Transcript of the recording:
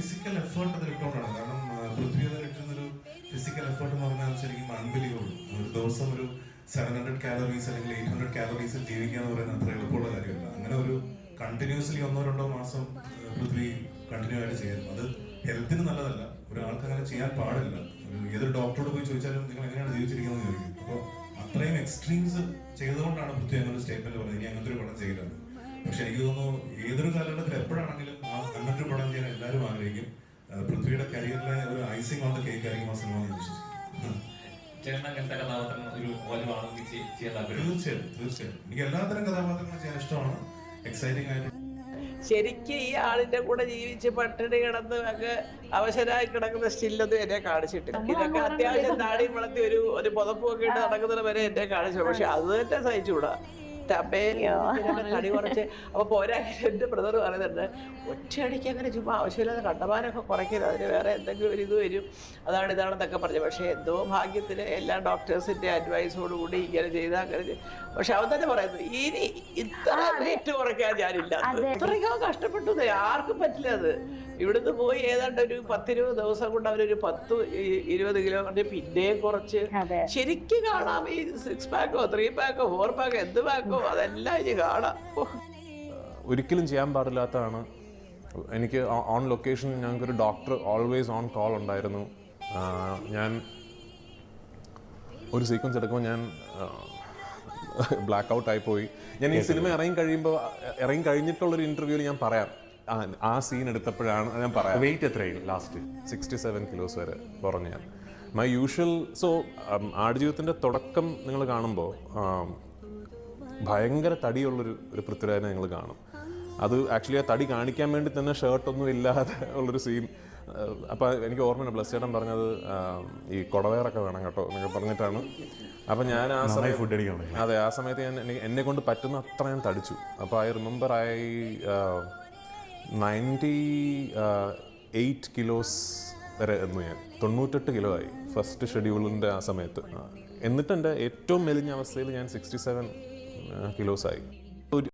Physical effort അതിൽ ഇട്ടുകൊണ്ടാണ്. കാരണം പൃഥ്വി അതിൽ ഇട്ടിരുന്നൊരു ഫിസിക്കൽ എഫേർട്ട് എന്ന് പറഞ്ഞാൽ ശരിക്കും അൺബിലീവബിൾ. ഒരു ദിവസം ഒരു 700 കാലറീസ് അല്ലെങ്കിൽ 800 കാലറീസ് ജീവിക്കുക എന്ന് പറയുന്നത് അത്ര എളുപ്പമുള്ള കാര്യമല്ല. അങ്ങനെ ഒരു കണ്ടിന്യൂസ്ലി 1-2 മാസം പൃഥ്വി കണ്ടിന്യൂ ആയിട്ട് ചെയ്യുന്നു. അത് ഹെൽത്തിന് നല്ലതല്ല, ഒരാൾക്ക് അങ്ങനെ ചെയ്യാൻ പാടില്ല. ഏതൊരു ഡോക്ടറോട് പോയി ചോദിച്ചാലും നിങ്ങൾ എങ്ങനെയാണ് ജീവിച്ചിരിക്കുന്നത് ചോദിക്കും. അപ്പോൾ അത്രയും എക്സ്ട്രീംസ് ചെയ്തുകൊണ്ടാണ് പൃഥ്വി അങ്ങനെ ഒരു സ്റ്റേറ്റ്മെന്റ് പറഞ്ഞത്, ഇനി അങ്ങനത്തെ ഒരു പടം ചെയ്യില്ല. പക്ഷെ എനിക്ക് തോന്നുന്നു ഏതൊരു കാലഘട്ടത്തിൽ എപ്പോഴാണെങ്കിലും അങ്ങനത്തെ ഒരു പടം ചെയ്യാൻ എല്ലാവരും ആഗ്രഹിക്കും. പൃഥ്വിയുടെ കരിയറിലെ ഒരു ഐസിംഗ് ഓൺ ദ കേക്ക് ആയിരിക്കും ആ സിനിമ എന്ന് വിശ്വസിക്കുന്നു. തീർച്ചയായും എനിക്ക് എല്ലാത്തരം കഥാപാത്രങ്ങളും ചെയ്യാൻ ഇഷ്ടമാണ്. എക്സൈറ്റിംഗ് ആയിട്ട് ശരിക്കും ഈ ആളിന്റെ കൂടെ ജീവിച്ച് പട്ടിണി കിടന്ന് അങ്ങ് അവശരായി കിടക്കുന്ന സ്റ്റില്ലൊന്നും എന്നെ കാണിച്ചിട്ടില്ല. ഇതൊക്കെ അത്യാവശ്യം താടി വളർത്തി ഒരു പുതപ്പൊക്കെ ഇട്ട് നടക്കുന്നത് വരെ എന്നെ കാണിച്ചു. പക്ഷെ അത് തന്നെ സഹിച്ചുകൂടാ. കടി കുറച്ച് അപ്പൊ പോരാ. എന്റെ ബ്രദർ പറയുന്നുണ്ട്, ഒറ്റയടിക്ക് അങ്ങനെ ചുമ്മാ ആവശ്യമില്ലാതെ കണ്ടമാനൊക്കെ കുറയ്ക്കരുത്, അതിന് വേറെ എന്തെങ്കിലും ഒരു ഇത് വരും, ഇതാണെന്നൊക്കെ പറഞ്ഞു. പക്ഷെ എന്തോ ഭാഗ്യത്തിന് എല്ലാ ഡോക്ടേഴ്സിന്റെ അഡ്വൈസോടുകൂടി ഇങ്ങനെ ചെയ്താൽ അങ്ങനെ. പക്ഷെ അവൻ തന്നെ പറയുന്നത്, ഇനി ഇത്ര വെയിറ്റ് കുറയ്ക്കാൻ ഞാനില്ല. ഇത്രയ്ക്കോ കഷ്ടപ്പെട്ടു, ആർക്കും പറ്റില്ല അത്. ഇവിടുന്ന് പോയി ഏതാണ്ട് ഒരു 10-20 ദിവസം കൊണ്ട് അവരൊരു 10-20 കിലോ കൊണ്ട് പിന്നെയും കുറച്ച് ശരിക്കും കാണാം. ഈ 6 പാക്കോ 3 പാക്കോ 4 പാക്കോ എന്ത് പാക്കോ അതെല്ലാം ഇനി കാണാം. ഒരിക്കലും ചെയ്യാൻ പാടില്ലാത്തതാണ്. എനിക്ക് ഓൺ ലൊക്കേഷൻ ഞങ്ങൾക്കൊരു ഡോക്ടർ ഓൾവേസ് ഓൺ കോൾ ഉണ്ടായിരുന്നു. ഞാൻ ഒരു സീക്വൻസ് എടുക്കുമ്പോൾ ഞാൻ ബ്ലാക്ക് ഔട്ട് ആയിപ്പോയി. ഞാൻ ഈ സിനിമ ഇറങ്ങി കഴിഞ്ഞിട്ടുള്ളൊരു ഇൻ്റർവ്യൂവിൽ ഞാൻ പറയാം, ആ സീൻ എടുത്തപ്പോഴാണ് ഞാൻ പറയാം. വെയിറ്റ് എത്രയായി ലാസ്റ്റ്? 67 കിലോസ് വരെ കുറഞ്ഞു ഞാൻ. My usual. സോ ആടുജീവിതത്തിൻ്റെ തുടക്കം നിങ്ങൾ കാണുമ്പോൾ ഭയങ്കര തടിയുള്ളൊരു പൃഥ്വിരാജിനെ നിങ്ങൾ കാണും. അത് ആക്ച്വലി ആ തടി കാണിക്കാൻ വേണ്ടി തന്നെ ഷർട്ടൊന്നും ഇല്ലാതെ ഉള്ളൊരു സീൻ. അപ്പോൾ എനിക്ക് ഓർമ്മയുണ്ട് ബ്ലസ് ചേട്ടൻ പറഞ്ഞത്, ഈ കുടവേറൊക്കെ വേണം കേട്ടോ എന്നൊക്കെ പറഞ്ഞിട്ടാണ്. അപ്പം ഞാൻ ആ സമയം ഫുഡ് അടിക്കണം. അതെ, ആ സമയത്ത് എന്നെ കൊണ്ട് പറ്റുന്ന അത്ര ഞാൻ തടിച്ചു. അപ്പോൾ ഐ റിമെമ്പർ 98 കിലോസ് വരെ എന്നു ഞാൻ. 98 കിലോ ആയി ഫസ്റ്റ് ഷെഡ്യൂളിൻ്റെ ആ സമയത്ത്. എന്നിട്ട് എൻ്റെ ഏറ്റവും മെലിഞ്ഞ അവസ്ഥയിൽ ഞാൻ 67 കിലോസായി.